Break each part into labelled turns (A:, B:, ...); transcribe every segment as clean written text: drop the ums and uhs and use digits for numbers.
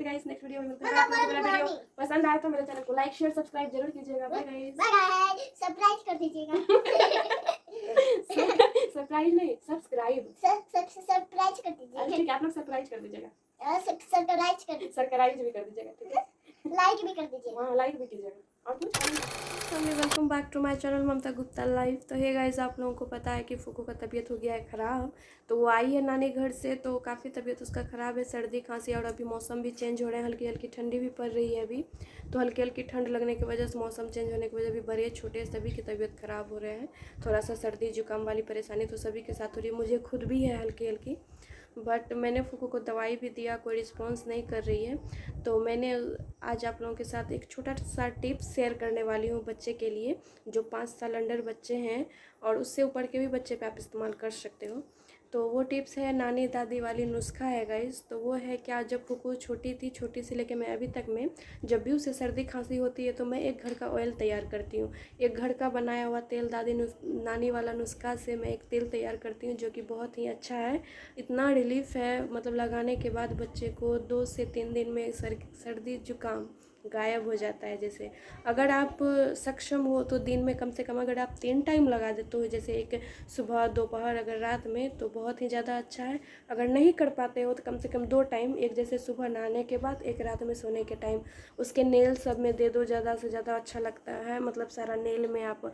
A: Guys, next video में मिलते हैं। आप लोगों को मेरा वीडियो पसंद आया तो मेरे चैनल को लाइक शेयर सब्सक्राइब जरूर कीजिएगा। बाय गाइस,
B: बाय, सब्सक्राइब कर दीजिएगा।
A: सरप्राइज नहीं, सब्सक्राइब
B: सब्सक्राइब कर दीजिएगा।
A: ठीक है, आप लोग सरप्राइज कर दीजिएगा,
B: सब्सक्राइब
A: भी कर दीजिएगा, ठीक है,
B: लाइक भी कर दीजिएगा।
A: हाँ लाइक भी कीजिएगा। और कुछ welcome back to my channel Mamata Gupta live. तो हे गाइस, आप लोगों को पता है कि फूफू का तबीयत हो गया है ख़राब। तो वो आई है नानी घर से, तो काफ़ी तबीयत उसका ख़राब है, सर्दी खांसी, और अभी मौसम भी चेंज हो रहे हैं, हल्की हल्की ठंडी भी पड़ रही है अभी। तो हल्की हल्की ठंड लगने की वजह से, मौसम चेंज होने की वजह भी बड़े छोटे सभी की तबीयत ख़राब हो रहे हैं। थोड़ा सा सर्दी जुकाम वाली परेशानी तो सभी के साथ हो रही है, मुझे खुद भी है हल्की हल्की। बट मैंने फूफू को दवाई भी दिया, कोई रिस्पॉन्स नहीं कर रही है। तो मैंने आज आप लोगों के साथ एक छोटा सा टिप्स शेयर करने वाली हूँ बच्चे के लिए, जो 5 साल अंडर बच्चे हैं और उससे ऊपर के भी बच्चे पे आप इस्तेमाल कर सकते हो। तो वो टिप्स है नानी दादी वाली नुस्खा है गाइस। तो वो है क्या, जब फूफू छोटी थी, छोटी से लेकर मैं अभी तक में, जब भी उसे सर्दी खांसी होती है तो मैं एक घर का ऑयल तैयार करती हूँ। एक घर का बनाया हुआ तेल, नानी वाला नुस्खा से मैं एक तेल तैयार करती हूँ, जो कि बहुत ही अच्छा है। इतना रिलीफ है, मतलब लगाने के बाद बच्चे को 2 से 3 दिन में सर्दी जुकाम गायब हो जाता है। जैसे अगर आप सक्षम हो तो दिन में कम से कम अगर आप 3 टाइम लगा देते हो, जैसे एक सुबह, दोपहर, अगर रात में, तो बहुत ही ज़्यादा अच्छा है। अगर नहीं कर पाते हो तो कम से कम 2 टाइम, एक जैसे सुबह नहाने के बाद, एक रात में सोने के टाइम। उसके नेल सब में दे दो, ज़्यादा से ज़्यादा अच्छा लगता है। मतलब सारा नेल में आप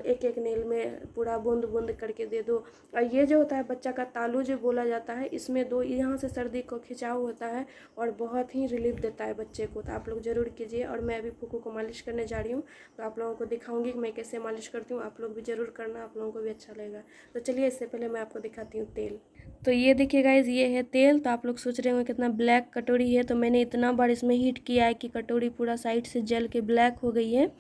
A: एक एक नेल में पूरा बूंद बूंद करके दे दो। और ये जो होता है बच्चा का तालू जो बोला जाता है, इसमें 2 यहाँ से सर्दी को खिंचाव होता है और बहुत ही रिलीफ देता है बच्चे को। तो आप लोग ज़रूर कीजिए। और मैं अभी फूफू को मालिश करने जा रही हूँ, तो आप लोगों को दिखाऊंगी कि मैं कैसे मालिश करती हूँ। आप लोग भी ज़रूर करना, आप लोगों को भी अच्छा लगेगा। तो चलिए, इससे पहले मैं आपको दिखाती हूँ तेल। तो ये देखिए गाइज, ये है तेल। तो आप लोग सोच रहे होंगे कितना ब्लैक कटोरी है, तो मैंने इतना बार इसमें हीट किया है कि कटोरी पूरा साइड से जल के ब्लैक हो गई है।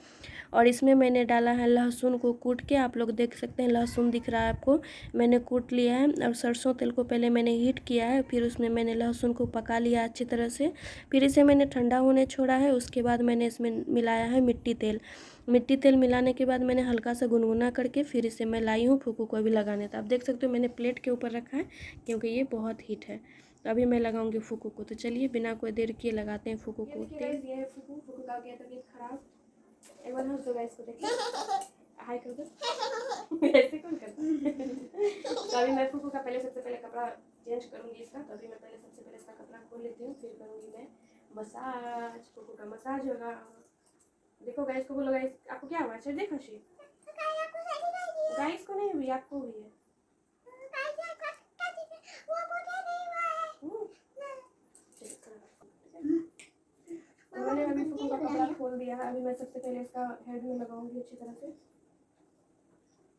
A: और इसमें मैंने डाला है लहसुन को कूट के, आप लोग देख सकते हैं लहसुन दिख रहा है आपको, मैंने कूट लिया है। और सरसों तेल को पहले मैंने हीट किया है, फिर उसमें मैंने लहसुन को पका लिया अच्छी तरह से, फिर इसे मैंने ठंडा होने छोड़ा है। उसके बाद मैंने इसमें मिलाया है मिट्टी तेल। मिट्टी तेल मिलाने के बाद मैंने हल्का सा गुनगुना करके फिर इसे मैं लाई हूँ फूफू को भी लगाने। तो आप देख सकते हो मैंने प्लेट के ऊपर रखा है, क्योंकि ये बहुत हीट है। तो अभी मैं लगाऊंगी फूफू को। तो चलिए, बिना कोई देर किए लगाते हैं फूफू को तेल। ये है फूफू का गया तबीयत खराब। एक बार हंस दो गाइस को, देखिए, हाय कर दो। ऐसे कौन करता है? तो अभी मैं फूफू का सबसे पहले कपड़ा चेंज करूंगी इसका। तो अभी मैं पहले सबसे पहले इसका कपड़ा खोल लेती हूँ, फिर करूंगी मैं मसाज। फूफू का मसाज होगा। देखो गाइस को बोलो, गाइस आपको क्या हुआ? सर्दी खांसी? गाइस को नहीं हुई, आपको हुई है। तो मैंने अभी फूफू का कपड़ा खोल दिया है। अभी मैं सबसे पहले इसका हेड में लगाऊंगी अच्छी तरह से।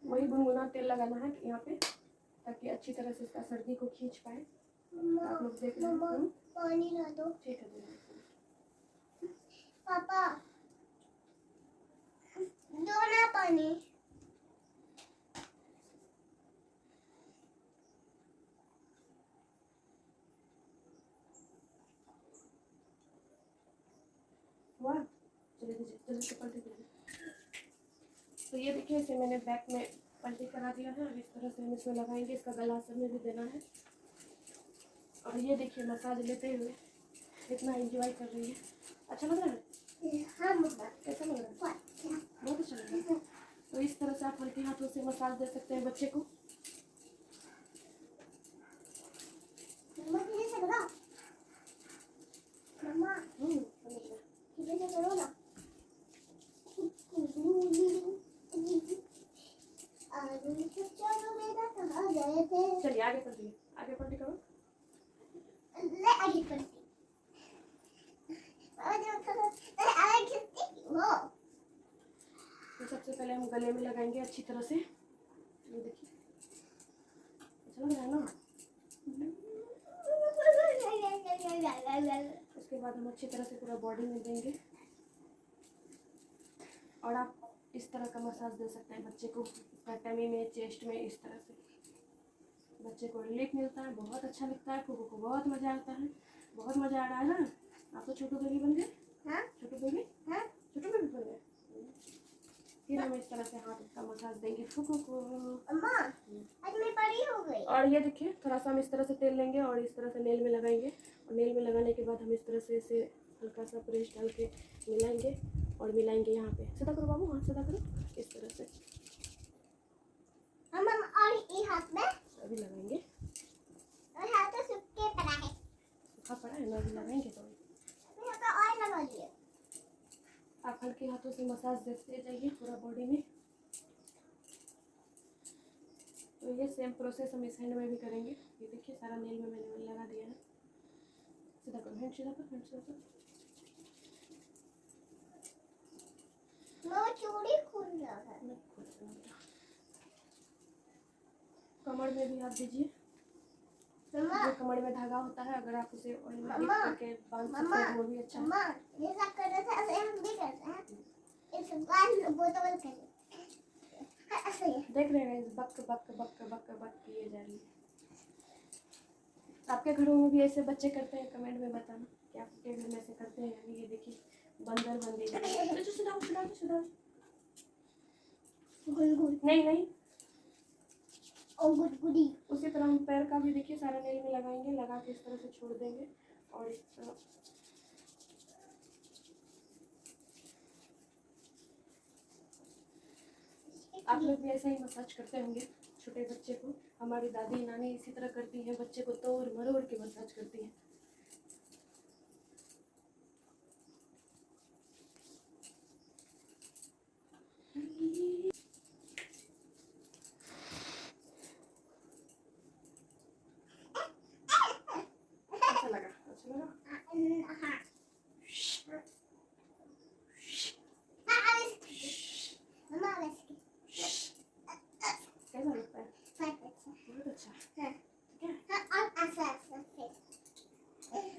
A: वही गुनगुना तेल लगाना है यहाँ पे, ताकि अच्छी तरह से इसका सर्दी को खींच पाए। आप लोग देख रहे हैं।
B: पानी ला दो।
A: ठीक है
B: पापा, दो ना पानी।
A: वाह, चलिए जल्दी से पलटी दीजिए। तो ये देखिए, इसे मैंने बैक में पलटी करा दिया है। अब इस तरह से हम इसमें लगाएंगे। इसका गला सब में भी देना है। और ये देखिए, मसाज लेते हुए कितना एंजॉय कर रही है। अच्छा लग रहा है? कैसा लग रहा है? बहुत अच्छा लग रहा है। तो इस तरह से आप हल्के हाथों से मसाज दे सकते हैं बच्चे को। चलिए आगे कर दिए, आगे पलटी करो। तो सबसे पहले हम गले में लगाएंगे अच्छी तरह से। ये देखिए, अच्छा लग रहा है ना? उसके बाद हम अच्छी तरह से पूरा बॉडी में देंगे। और आप इस तरह का मसाज दे सकते हैं बच्चे को, इसका टमी में, चेस्ट में, इस तरह से बच्चे को रिलीफ मिलता है। बहुत अच्छा लगता है। फूफू को बहुत मज़ा आता है। बहुत मज़ा आ रहा है ना? आप तो छोटू बेबी बन गए। हाँ, छोटू बेबी, हाँ, छोटू बेबी बन गए। फिर हम इस तरह से हाथ का मसाज देंगे फूफू को।
B: अम्मा, आज मैं बड़ी हो गई।
A: और ये देखिए, थोड़ा सा हम इस तरह से तेल लेंगे और इस तरह से नेल में लगाएंगे। नेल में लगाने के बाद हम इस तरह से इसे हल्का सा प्रेस डाल के मिलाएंगे और मिलाएंगे यहाँ पे। सीधा करो बाबू, हाथ सीधा करो, इस तरह से
B: मम्मा और ये हाथ में
A: अभी लगाएंगे।
B: और हाथ तो सूखे पड़ा है,
A: सूखा पड़ा है ना, अभी लगाएंगे तो
B: अभी यहाँ पे और लगा दिए।
A: आप हल्के हाथों से मसाज देते जाइए पूरा बॉडी में। तो ये सेम प्रोसेस हम इस हैंड में भी करेंगे। ये देखिए सारा नेल में मैंने लगा दिया है। सीधा करो, हैंड सीधा करो, हैंड सीधा करो।
B: वो चूड़ी खुल रहा है।
A: कमर में भी आप दीजिए।
B: मम्मा
A: जो कमर में धागा होता है, अगर आप उसे ऑयल में डिप
B: मम्मा,
A: करके बांध सकते
B: मम्मा,
A: हैं तो वो भी अच्छा है।
B: मम्मा ये सब कर रहे थे, ऐसे हम भी करते हैं। इस बार बोतल करें ऐसे ही।
A: देख रहे हैं बक बक बक बक बक किए जा रही है। आपके घरों में भी ऐसे बच्चे करते हैं? कमेंट में बताना कि आपके घर में ऐसे करते हैं। अभी ये देखिए बंदर बन गई है। तो सुधारो सुधारो सुधारो।
B: गुड़गुड़
A: नहीं नहीं,
B: और गुड़गुड़ी।
A: उसी तरह हम पैर का भी देखिए सारा नेल में लगाएंगे, लगा के इस तरह से छोड़ देंगे और इस तरह आप लोग भी ऐसे ही मसाज करते होंगे छोटे बच्चे को। हमारी दादी नानी इसी तरह करती हैं, बच्चे को तोड़ मरोड़ के मसाज करती हैं। अच्छा लगा, अच्छा लगा।
B: हाँ मम्मा वैसे
A: कैसा लगता है?
B: बहुत अच्छा।
A: बहुत अच्छा।
B: हाँ
A: क्या
B: हाँ और ऐसा ऐसा फिर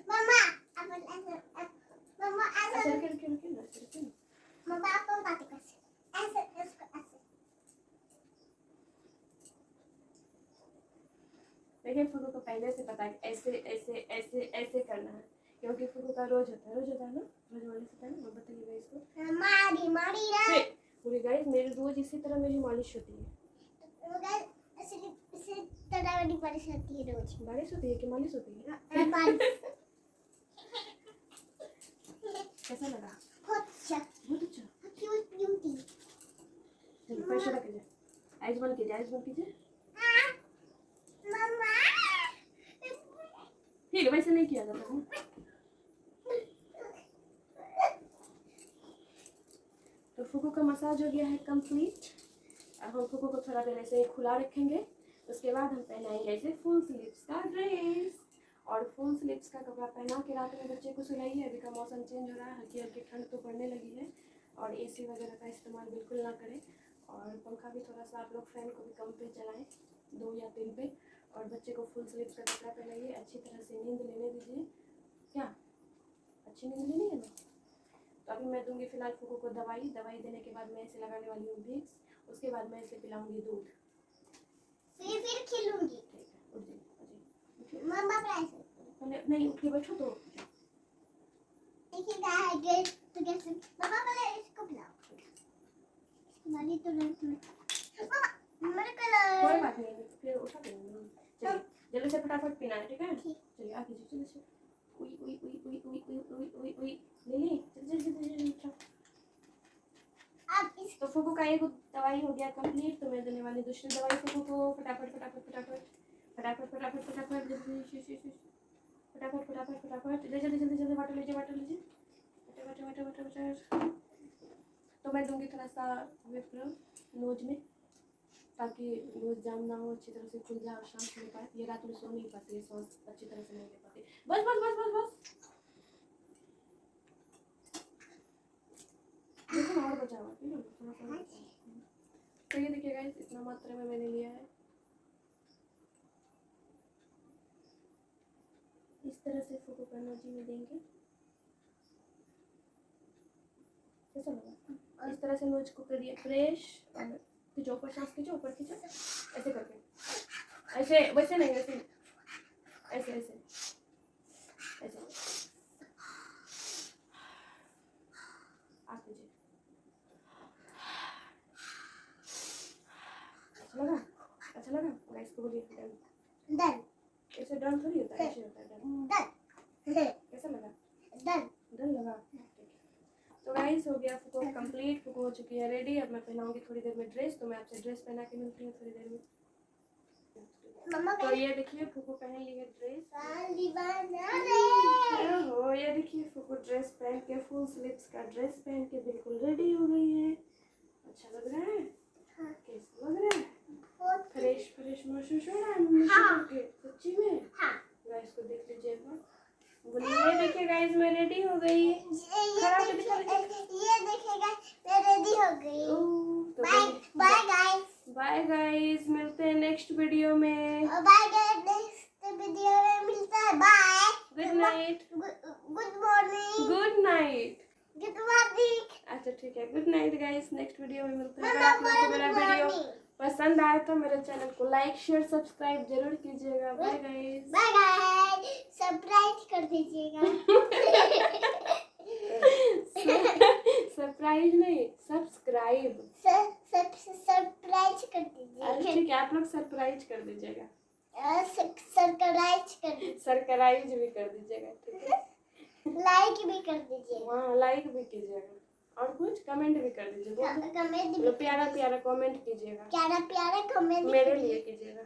B: मम्मा अपन ऐसा मम्मा
A: अच्छा,
B: ऐसा
A: रुके रुके रुके ना, रुके ना।
B: मम्मा अपन बातें कर ऐसे इसको ऐसे।
A: देखिए फुगू को पहले से पता है ऐसे ऐसे ऐसे ऐसे करना है, क्योंकि फुगू का रोज होता है, रोज होता है ना, रोज वाले से पहले मैं बताइएगा इसको।
B: मारी मारी ना
A: पूरी गाइस मेरी रोज इसी तरह मेरी मालिश होती है।
B: इसे तड़ावड़ी बारिश होती है रोज।
A: बारिश होती है कि मालिश होती है?
B: बारिश
A: कैसा लगा?
B: बहुत अच्छा
A: बहुत अच्छा।
B: Cute beauty.
A: चलिए पैसे रख लीजिए, आइज बंद कीजिए, आइज बंद कीजिए।
B: मम्मा
A: ठीक है, वैसे नहीं किया जाता है। तो फुगू का मसाज हो गया है कंप्लीट। अब हम फुगू को थोड़ा देर ऐसे ही खुला रखेंगे। उसके बाद हम पहनाएंगे ऐसे फुल स्लीव्स का ड्रेस। और फुल स्लीव्स का कपड़ा पहना के रात में बच्चे को सुलाइए। अभी का मौसम चेंज हो रहा है, हल्की हल्की ठंड तो पड़ने लगी है। और एसी वगैरह का इस्तेमाल बिल्कुल ना करें। और पंखा भी थोड़ा सा आप लोग फैन को भी कम पे चलाएं, 2 या 3 पे। और बच्चे को फुल स्लीव्स का कपड़ा पहनाइए, अच्छी तरह से नींद लेने दीजिए। क्या अच्छी नींद लेनी है ना? तो अभी मैं दूंगी फिलहाल फुगू को दवाई। दवाई देने के बाद मैं इसे लगाने वाली हूँ विक्स। उसके बाद मैं इसे पिलाऊंगी दूध।
B: फिर खिलूंगी।
A: ठीक है, उठ जाइए।
B: मम्मा प्राइस
A: पहले नहीं उठ के बैठो तो।
B: देखिए गाय गेट तो कैसे मम्मा पहले इसको खिलाओ। तुम्हारी तो रंग में मम्मा मेरे
A: कोई
B: कलर
A: बात नहीं, फिर उठा देंगे। चलिए जल्दी से फटाफट पीना है, ठीक है?
B: ठीक।
A: चलिए आ कीजिए जल्दी से। उई उई उई उई उई उई उई उई उई ले ले जल्दी जल्दी जल्दी उठो।
B: अब इस
A: तो फुगू का एक दवाई हो गया कंप्लीट। तो मैं देने वाली दूसरी दवाई फुगू को। फटाफट फटाफट फटाफट फटाफट फटाफट फटाफट जल्दी फटाफट फटाफट फटाफट जल्दी जल्दी जल्दी जल्दी वाटर लीजिए, वाटर लीजिए, water water water water water. तो मैं दूंगी थोड़ा सा विप्रो नोज में, ताकि नोज जाम ना हो, अच्छी तरह से खुल जाए और शांत हो पाए। ये रात में सो नहीं पाती है, सांस अच्छी तरह से नहीं ले पाती। बस बस बस बस बस देखो ना और बचा हुआ, ठीक है थोड़ा सा और बचा हुआ। तो ये देखिए गाइस इतना मात्रा में मैंने लिया है। इस तरह से फुगू का नोजी में देंगे। कैसा लगा? इस तरह से नोज को करिए फ्रेश। और खींचो ऊपर, सांस खींचो ऊपर, खींचो ऐसे करके, ऐसे वैसे नहीं, ऐसे ऐसे ऐसे ऐसे आप लीजिए। अच्छा लगा? अच्छा लगा गाइस को बोलिए डन।
B: डन
A: ऐसे डन थोड़ी होता है, ऐसे होता है डन।
B: डन
A: कैसा लगा?
B: डन।
A: डर लगा? ठीक है। तो गाइस हो गया फुको कंप्लीट, फुको हो चुकी है रेडी। अब मैं पहनाऊंगी थोड़ी देर में ड्रेस, तो मैं आपसे ड्रेस पहना के मिलती हूँ थोड़ी देर में।
B: मम्मा
A: तो ये देखिए फुको पहन ली है ड्रेस।
B: दीवाना रे।
A: ओहो, ये देखिए फुको ड्रेस पहन के, फुल स्लीव्स का ड्रेस पहन के बिल्कुल रेडी हो गई है। अच्छा लग रहा है?
B: हाँ।
A: कैसा लग रहा है?
B: बहुत
A: फ्रेश फ्रेश महसूस हो रहा है मम्मी से
B: हाँ।
A: करके? सच्ची में?
B: हाँ।
A: गाइस को देख लीजिए एक बार। बोलिए ये देखिए गाइस मैं रेडी हो गई। खड़ा होके दिखा दीजिए।
B: ये देखेगा मैं रेडी हो गई।
A: तो
B: bye bye guys.
A: Bye guys, मिलते हैं नेक्स्ट वीडियो में।
B: बाय गाइस, नेक्स्ट वीडियो में मिलता है। Bye.
A: Good night.
B: Good morning.
A: Good night.
B: Good morning.
A: अच्छा ठीक है, good night guys, next video में मिलते हैं। अगर आप लोगों को मेरा वीडियो पसंद आए तो मेरे चैनल को लाइक शेयर सब्सक्राइब जरूर कीजिएगा। Bye guys.
B: Bye guys, surprise कर दीजिएगा।
A: सरप्राइज नहीं, सब्सक्राइब।
B: सरप्राइज कर दीजिएगा।
A: अरे ठीक है, आप लोग सरप्राइज कर दीजिएगा।
B: सरप्राइज कर दीजिएगा।
A: सरप्राइज भी कर दीजिएगा, ठीक है।
B: लाइक भी कर दीजिएगा।
A: हाँ लाइक भी कीजिएगा और कुछ कमेंट भी कर दीजिएगा।
B: कमेंट भी
A: प्यारा प्यारा कमेंट कीजिएगा।
B: प्यारा प्यारा कमेंट
A: मेरे लिए कीजिएगा।